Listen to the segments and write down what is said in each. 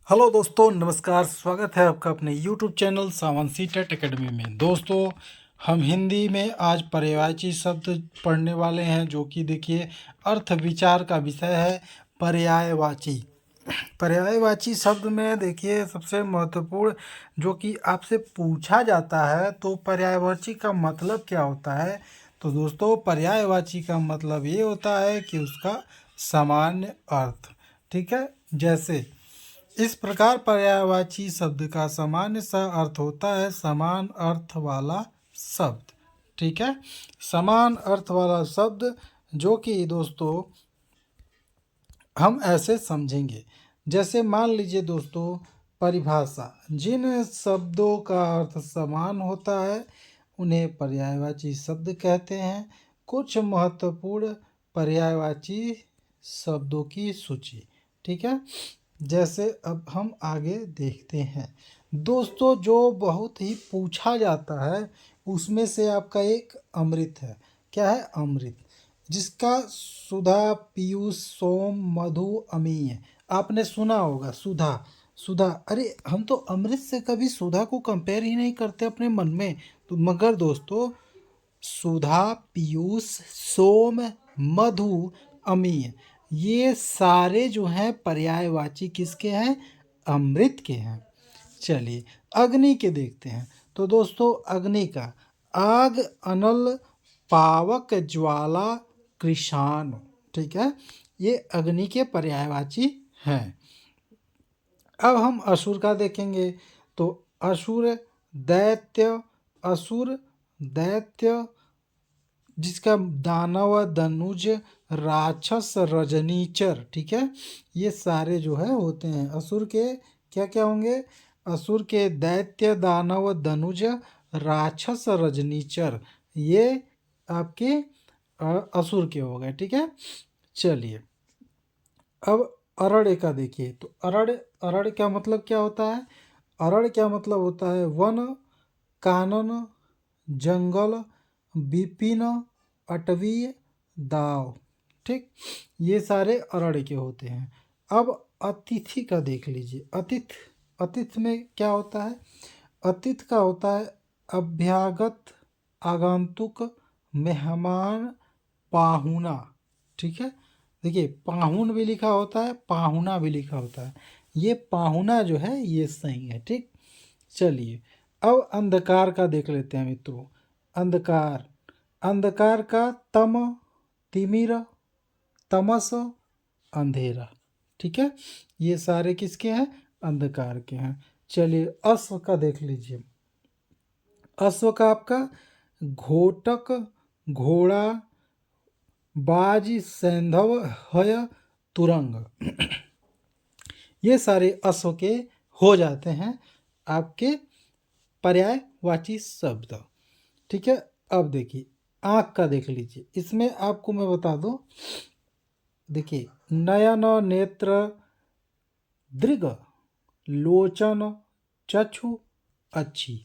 Hello दोस्तों, नमस्कार। स्वागत है आपका अपने यूट्यूब चैनल सावन सी टेट अकेडमी में। दोस्तों, हम हिंदी में आज पर्यायवाची शब्द पढ़ने वाले हैं, जो कि देखिए अर्थ विचार का विषय है। पर्यायवाची पर्यायवाची शब्द में देखिए सबसे महत्वपूर्ण जो कि आपसे पूछा जाता है, तो पर्यायवाची का मतलब क्या होता है। तो दोस्तों, पर्यायवाची का मतलब ये होता है कि उसका सामान्य अर्थ, ठीक है। जैसे इस प्रकार पर्यायवाची शब्द का सामान्य सा अर्थ होता है समान अर्थ वाला शब्द, ठीक है। समान अर्थ वाला शब्द जो कि दोस्तों हम ऐसे समझेंगे। जैसे मान लीजिए दोस्तों, परिभाषा, जिन शब्दों का अर्थ समान होता है उन्हें पर्यायवाची शब्द कहते हैं। कुछ महत्वपूर्ण पर्यायवाची शब्दों की सूची, ठीक है। जैसे अब हम आगे देखते हैं दोस्तों, जो बहुत ही पूछा जाता है उसमें से आपका एक अमृत है। क्या है? अमृत, जिसका सुधा, पीयूष, सोम, मधु, अमीय आपने सुना होगा। सुधा, सुधा, अरे हम तो अमृत से कभी सुधा को कंपेयर ही नहीं करते अपने मन में। तो मगर दोस्तों, सुधा, पीयूष, सोम, मधु, अमीय, ये सारे जो हैं पर्यायवाची किसके हैं? अमृत के हैं। चलिए अग्नि के देखते हैं। तो दोस्तों, अग्नि का आग, अनल, पावक, ज्वाला, कृषाण, ठीक है, ये अग्नि के पर्यायवाची हैं। अब हम असुर का देखेंगे। तो असुर, दैत्य, असुर, दैत्य, जिसका दानव, दनुज, राक्षस, रजनीचर, ठीक है, ये सारे जो है होते हैं असुर के। क्या क्या होंगे? असुर के दैत्य, दानव, दनुज, राक्षस, रजनीचर, ये आपके असुर के हो गए, ठीक है। चलिए अब अरण्य का देखिए। तो अरण्य, अरण्य का मतलब क्या होता है? अरण्य क्या मतलब होता है? वन, कानन, जंगल, विपिन, अटवीय, दाव, ठीक, ये सारे अरण्य के होते हैं। अब अतिथि का देख लीजिए। अतिथि, अतिथि में क्या होता है? अतिथि का होता है अभ्यागत, आगंतुक, मेहमान, पाहुना, ठीक है। देखिए पाहुन भी लिखा होता है, पाहुना भी लिखा होता है। ये पाहुना जो है ये सही है, ठीक। चलिए अब अंधकार का देख लेते हैं मित्रों। अंधकार, अंधकार का तम, तिमिर, तमस, अंधेरा, ठीक है, ये सारे किसके हैं? अंधकार के हैं। चलिए अश्व का देख लीजिए। अश्व का आपका घोटक, घोड़ा, बाज, सैंधव, हय, तुरंग, ये सारे अश्व के हो जाते हैं आपके पर्यायवाची शब्द, ठीक है। अब देखिए आँख का देख लीजिए। इसमें आपको मैं बता दूं, देखिए नयन, नेत्र, दृग, लोचन, चक्षु, अच्छी,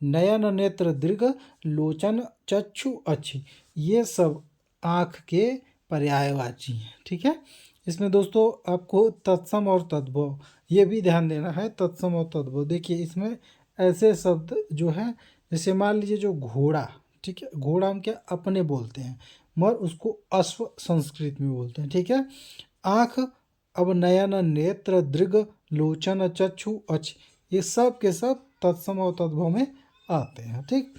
नयन, नेत्र, दृग, लोचन, चक्षु, अच्छी, ये सब आँख के पर्यायवाची हैं, ठीक है। इसमें दोस्तों आपको तत्सम और तद्भव ये भी ध्यान देना है। तत्सम और तद्भव देखिए, इसमें ऐसे शब्द जो हैं, जैसे मान लीजिए जो घोड़ा, ठीक है, घोड़ा हम क्या अपने बोलते हैं, मगर उसको अश्व संस्कृत में बोलते हैं, ठीक है। आँख, अब नयन, नेत्र, दृग, लोचन, चक्षु, अच्छ, ये सब के सब तत्सम और तद्भव में आते हैं, ठीक।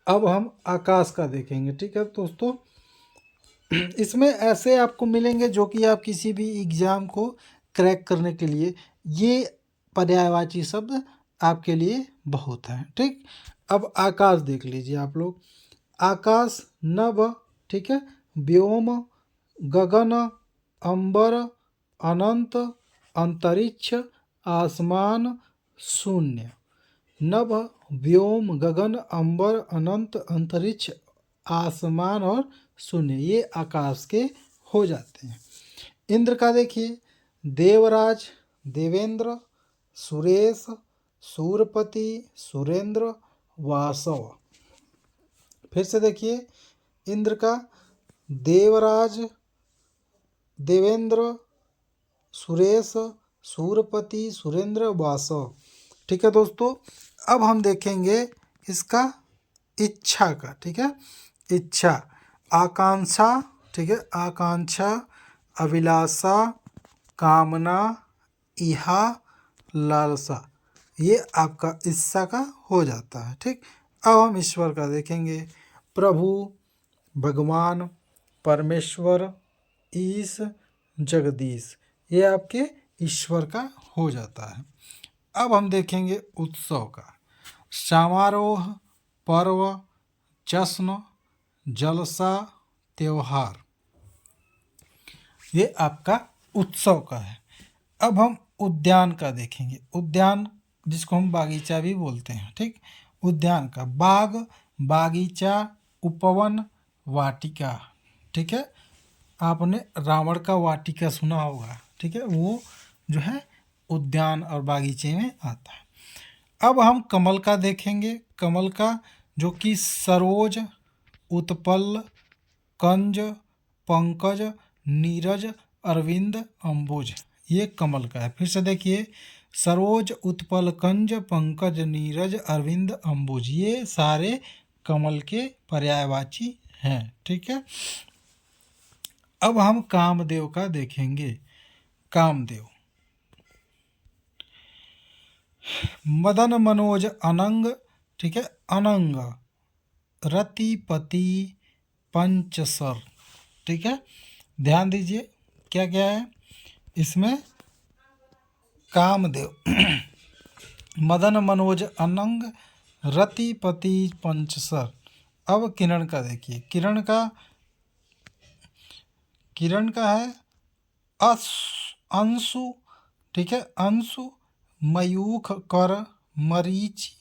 अब हम आकाश का देखेंगे, ठीक है दोस्तों। इसमें ऐसे आपको मिलेंगे जो कि आप किसी भी एग्ज़ाम को क्रैक करने के लिए ये पर्यायवाची शब्द आपके लिए बहुत हैं, ठीक। अब आकाश देख लीजिए आप लोग। आकाश, नभ, ठीक है, व्योम, गगन, अंबर, अनंत, अंतरिक्ष, आसमान, शून्य। नभ, व्योम, गगन, अंबर, अनंत, अंतरिक्ष, आसमान और शून्य, ये आकाश के हो जाते हैं। इंद्र का देखिए। देवराज, देवेंद्र, सुरेश, सूरपति, सुरेंद्र, वासव। फिर से देखिए इंद्र का देवराज, देवेंद्र, सुरेश, सूरपति, सुरेंद्र, वासव। ठीक है दोस्तों, अब हम देखेंगे इसका इच्छा का। ठीक है, इच्छा, आकांक्षा, ठीक है, आकांक्षा, अभिलाषा, कामना, इहा, लालसा, ये आपका इच्छा का हो जाता है। ठीक, अब हम ईश्वर का देखेंगे। प्रभु, भगवान, परमेश्वर, ईश, जगदीश, ये आपके ईश्वर का हो जाता है। अब हम देखेंगे उत्सव का। समारोह, पर्व, जश्न, जलसा, त्योहार, ये आपका उत्सव का है। अब हम उद्यान का देखेंगे। उद्यान, जिसको हम बागीचा भी बोलते हैं। ठीक, उद्यान का, बाग, बागीचा, उपवन, वाटिका। ठीक है, आपने रावण का वाटिका सुना होगा। ठीक है, वो जो है उद्यान और बागीचे में आता है। अब हम कमल का देखेंगे। कमल का, जो कि सरोज, उत्पल, कंज, पंकज, नीरज, अरविंद, अम्बुज, ये कमल का है। फिर से देखिए, सरोज, उत्पल, कंज, पंकज, नीरज, अरविंद, अम्बुज, ये सारे कमल के पर्यायवाची हैं। ठीक है, अब हम कामदेव का देखेंगे। कामदेव, मदन, मनोज, अनंग, ठीक है, अनंग, रतिपति, पंचसर। ठीक है, ध्यान दीजिए क्या क्या है इसमें। कामदेव, मदन, मनोज, अनंग, रतिपति, पंचसर। अब किरण का देखिए। किरण का है अंशु, ठीक है, अंशु, मयूख, कर, मरीचि,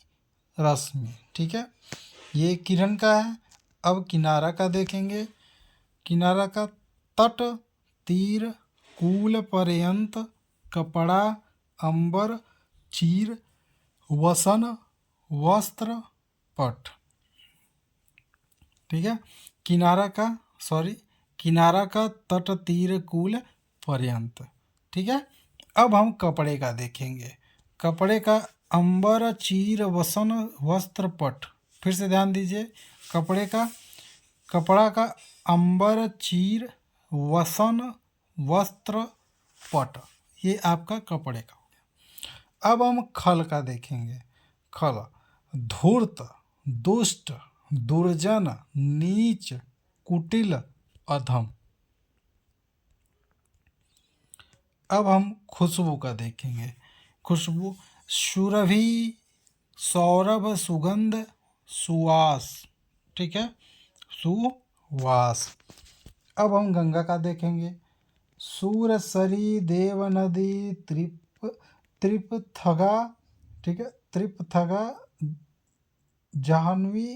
रश्मि। ठीक है, ये किरण का है। अब किनारा का देखेंगे। किनारा का, तट, तीर, कूल पर्यंत, कपड़ा, अंबर, चीर, वसन, वस्त्र, पट। ठीक है, किनारा का तट, तीर, कूल पर्यंत। ठीक है, अब हम कपड़े का देखेंगे। कपड़े का, अंबर, चीर, वसन, वस्त्र, पट। फिर से ध्यान दीजिए, कपड़ा का अंबर, चीर, वसन, वस्त्र, पट, ये आपका कपड़े का हो गया। अब हम खल का देखेंगे। खल, धूर्त, दुष्ट, दुर्जन, नीच, कुटिल, अधम। अब हम खुशबू का देखेंगे। खुशबू, सुरभि, सौरभ, सुगंध, सुवास। ठीक है, सुवास। अब हम गंगा का देखेंगे। सूरसरी, देव नदी, त्रिपथगा, ठीक है, त्रिपथगा, जाह्नवी,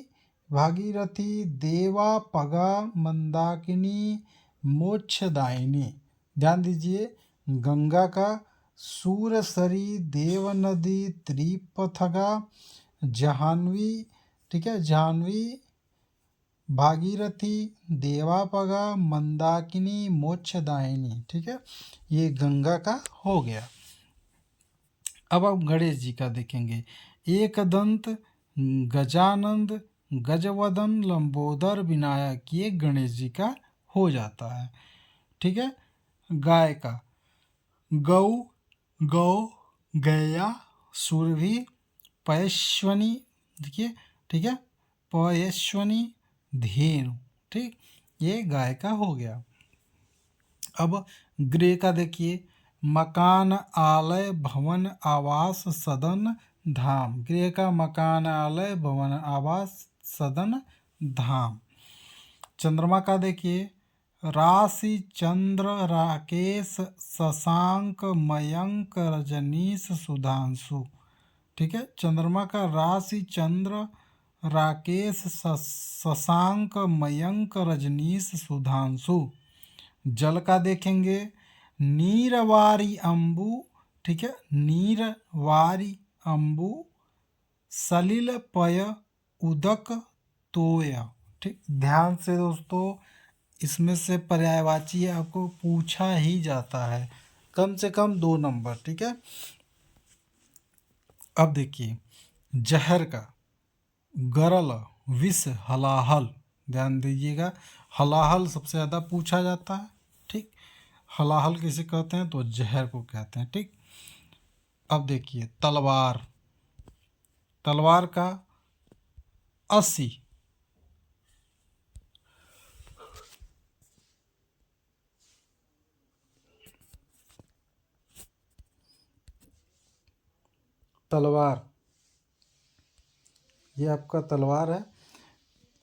भागीरथी, देवा, पगा, मंदाकिनी, मोक्षदायिनी। ध्यान दीजिए, गंगा का सूरसरी, देव नदी, त्रिपथगा, जाह्नवी, ठीक है, जाह्नवी, भागीरथी, देवापगा, मंदाकिनी, मोक्षदायिनी। ठीक है, ये गंगा का हो गया। अब आप गणेश जी का देखेंगे। एकदंत, गजानंद, गजवदन, लंबोदर, विनायक, ये गणेश जी का हो जाता है। ठीक है, गाय का, गौ, गौ, गैया, सुरभि, पयस्वनी, देखिए, ठीक है, पयस्वनी, धेनु। ठीक, ये गाय का हो गया। अब गृह का देखिए। मकान, आलय, भवन, आवास, सदन, धाम। गृह का, मकान, आलय, भवन, आवास, सदन, धाम। चंद्रमा का देखिए। राशि, चंद्र, राकेश, शशांक, मयंक, रजनीश, सुधांशु। ठीक है, चंद्रमा का राशि, चंद्र, राकेश, शशांक, मयंक, रजनीश, सुधांशु। जल का देखेंगे। नीरवारी, अंबु, ठीक है, नीरवारी, अंबु, सलिल, पय, उदक, तोय। ठीक, ध्यान से दोस्तों, इसमें से पर्यायवाची आपको पूछा ही जाता है। कम से कम 2 नंबर, ठीक है। अब देखिए जहर का, गरल, विष, हलाहल, ध्यान दीजिएगा। हलाहल सबसे ज़्यादा पूछा जाता है, ठीक। हलाहल किसे कहते हैं, तो जहर को कहते हैं, ठीक। अब देखिए तलवार, तलवार का 80, तलवार, ये आपका तलवार है।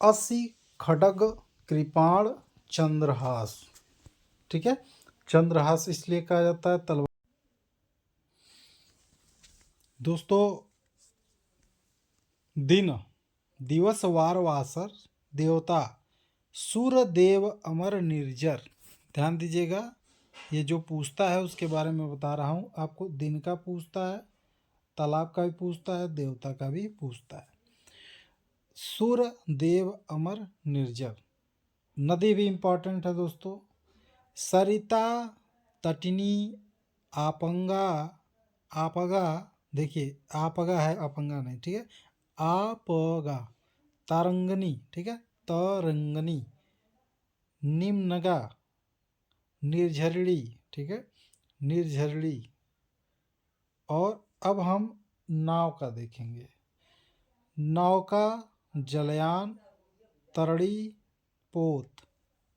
80 खड्ग, कृपाण, चंद्रहास, ठीक है। चंद्रहास इसलिए कहा जाता है तलवार। दोस्तों दिन, दिवस, वार, वासर, देवता, सूर्य देव, अमर, निर्जर। ध्यान दीजिएगा, ये जो पूछता है उसके बारे में बता रहा हूँ आपको। दिन का पूछता है, तालाब का भी पूछता है, देवता का भी पूछता है। सूर्य देव, अमर, निर्जर। नदी भी इम्पोर्टेंट है दोस्तों। सरिता, तटिनी, आपंगा, आपगा, देखिए आपगा है, अपंगा नहीं, ठीक है। आपगा, तारंगनी, ठीक है, तरंगनी, निम्नगा, निर्झरड़ी, ठीक है, निर्झरड़ी। और अब हम नाव का देखेंगे। नौका, जलयान, तरड़ी, पोत।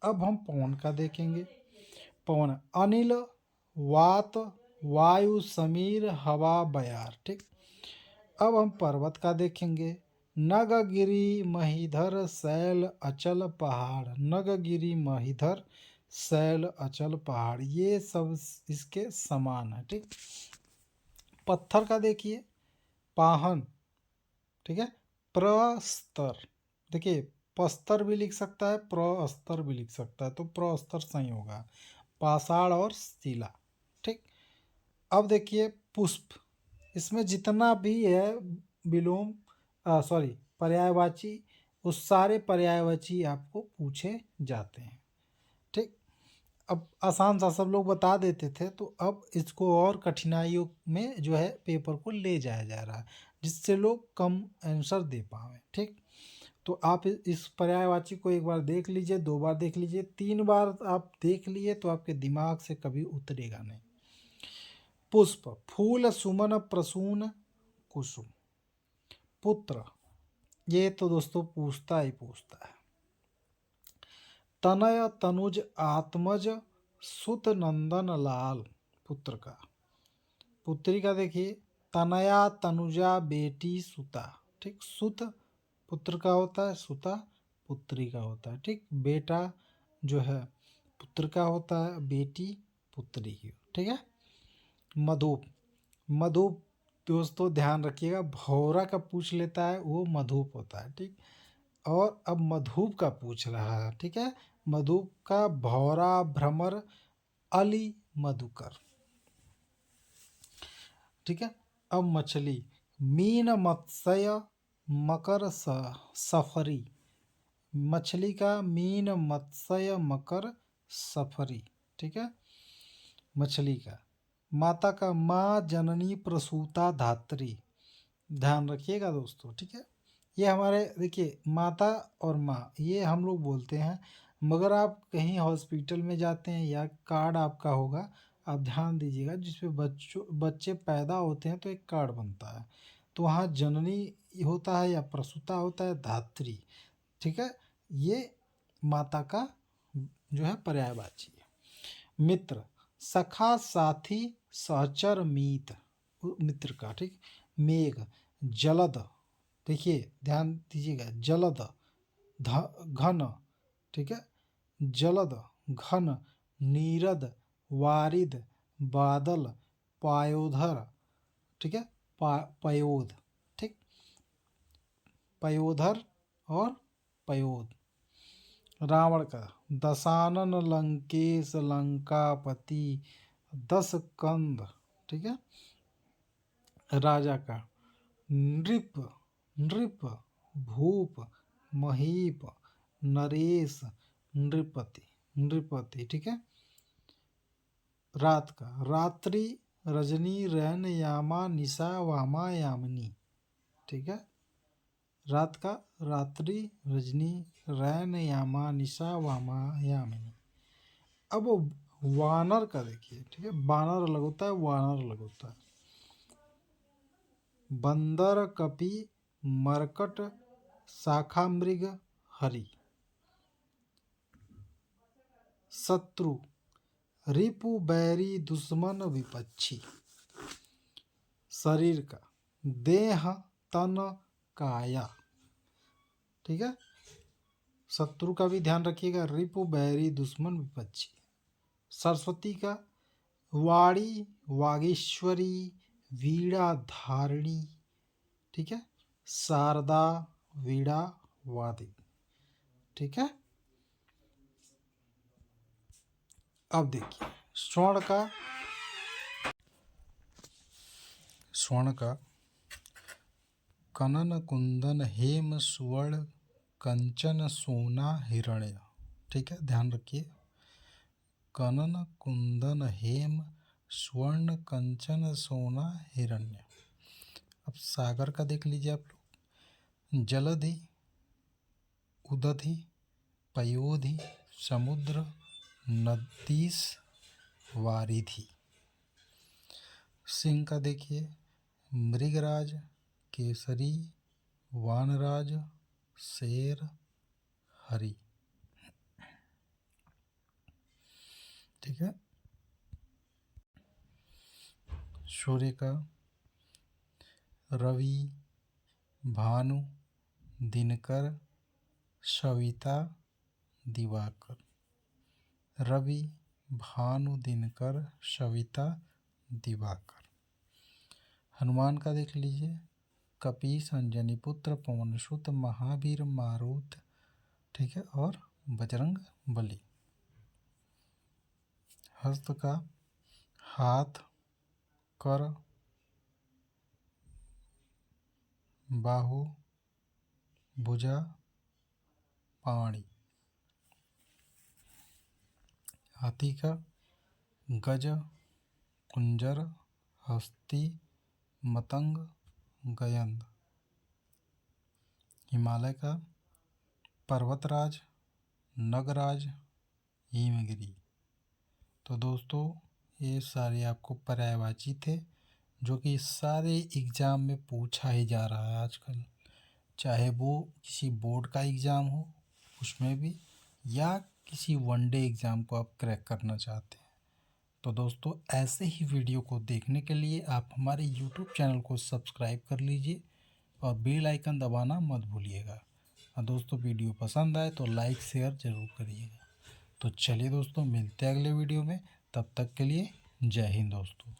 अब हम पवन का देखेंगे। पवन, अनिल, वात, वायु, समीर, हवा, बयार, ठीक। अब हम पर्वत का देखेंगे। नगगिरि, महीधर, शैल, अचल, पहाड़। नगगिरि, महीधर, शैल, अचल, पहाड़, ये सब इसके समान है, ठीक। पत्थर का देखिए, पाहन, ठीक है, प्रस्तर, देखिए पस्तर भी लिख सकता है, प्रस्तर भी लिख सकता है, तो प्रस्तर सही होगा। पाषाण और शिला, ठीक। अब देखिए पुष्प, इसमें जितना भी है विलोम, सॉरी, पर्यायवाची, उस सारे पर्यायवाची आपको पूछे जाते हैं, ठीक। अब आसान सा सब लोग बता देते थे, तो अब इसको और कठिनाइयों में जो है पेपर को ले जाया जा रहा है, जिससे लोग कम आंसर दे पाएँ, ठीक। तो आप इस पर्यायवाची को एक बार देख लीजिए, 2 बार देख लीजिए, 3 बार आप देख लिए तो आपके दिमाग से कभी उतरेगा नहीं। पुष्प, फूल, सुमन, प्रसून, कुसुम। पुत्र, ये तो दोस्तों पूछता ही पूछता है। तनय, तनुज, आत्मज, सुत, नंदन, लाल। पुत्र का, पुत्री का देखिए, तनया, तनुजा, बेटी, सुता, ठीक। सुत पुत्र का होता है, सुता पुत्री का होता है, ठीक। बेटा जो है पुत्र का होता है, बेटी पुत्री की, ठीक है। मधुप, मधुप दोस्तों ध्यान रखिएगा, भौरा का पूछ लेता है वो मधुप होता है, ठीक। और अब मधुप का पूछ रहा है, ठीक है। मधुप का भौरा, भ्रमर, अली, मधुकर, ठीक है। अब मछली, मीन, मत्स्य, मकर, सफरी। मछली का मीन, मत्स्य, मकर, सफरी, ठीक है। मछली का, माता का माँ, जननी, प्रसूता, धात्री। ध्यान रखिएगा दोस्तों, ठीक है। ये हमारे देखिए माता और माँ ये हम लोग बोलते हैं, मगर आप कहीं हॉस्पिटल में जाते हैं या कार्ड आपका होगा, आप ध्यान दीजिएगा, जिसपे बच्चे पैदा होते हैं तो एक कार्ड बनता है, तो वहाँ जननी होता है या प्रसूता होता है, धात्री, ठीक है। ये माता का जो है पर्यायवाची है। मित्र, सखा, साथी, सहचर, मीत, मित्र का, ठीक। मेघ, जलद, देखिए ध्यान दीजिएगा, जलद, घन, ठीक है, जलद, घन, नीरद, वारिद, बादल, पायोधर, ठीक है, पयोध, ठीक। पयोधर और पयोध। रावण का, दशानन, लंकेश, लंकापति, 10 कंद, ठीक है। राजा का, नृप, नृप, भूप, महीप, नरेश, नृपति, नृपति, ठीक है। रात का रात्रि, रजनी, रैन, यामा, निशा, वामा, यामिनी। ठीक है, रात का रात्रि, रजनी, रैन, यामा, निशा, वामा, यामिनी। अब वानर का देखिए, ठीक है, बानर अलग होता है, वानर अलग होता है। बंदर, कपि, मरकट, शाखा मृग, हरि। शत्रु, रिपु, बैरी, दुश्मन, विपक्षी। शरीर का देह, तन, काया। ठीक है, शत्रु का भी ध्यान रखिएगा, रिपु, बैरी, दुश्मन, विपक्षी। सरस्वती का वाणी, वागीश्वरी, वीणा धारिणी। ठीक है, शारदा, वीणा वादी। ठीक है, अब देखिए स्वर्ण का कनन, कुंदन, हेम, सुवर्ण, कंचन, सोना, हिरण्य। ठीक है, ध्यान रखिए, कनन, कुंदन, हेम, स्वर्ण, कंचन, सोना, हिरण्य। अब सागर का देख लीजिए आप लोग, जलधि, उदधि, पयोधि, समुद्र, नदीस, वारिधि। सिंह का देखिए, मृगराज, केसरी, वानराज, शेर, हरि। ठीक है, सूर्य का रवि, भानु, दिनकर, सविता, दिवाकर। रवि, भानु, दिनकर, सविता, दिवाकर। हनुमान का देख लीजिए, कपीस, अंजनी पुत्र, पवनसुत, महावीर, मारुत। ठीक है, और बजरंग बली। हस्त का हाथ, कर, बाहु, भुजा, पाणी। हाथी का गज, कुंजर, हस्ती, मतंग, गयंद। हिमालय का पर्वतराज, नगराज, हिमगिरी। तो दोस्तों ये सारे आपको पर्यायवाची थे, जो कि सारे एग्ज़ाम में पूछा ही जा रहा है आजकल, चाहे वो किसी बोर्ड का एग्ज़ाम हो उसमें भी, या किसी वनडे एग्ज़ाम को आप क्रैक करना चाहते हैं। तो दोस्तों ऐसे ही वीडियो को देखने के लिए आप हमारे यूट्यूब चैनल को सब्सक्राइब कर लीजिए और बेल आइकन दबाना मत भूलिएगा। और दोस्तों वीडियो पसंद आए तो लाइक शेयर ज़रूर करिएगा। तो चलिए दोस्तों, मिलते हैं अगले वीडियो में, तब तक के लिए जय हिंद दोस्तों।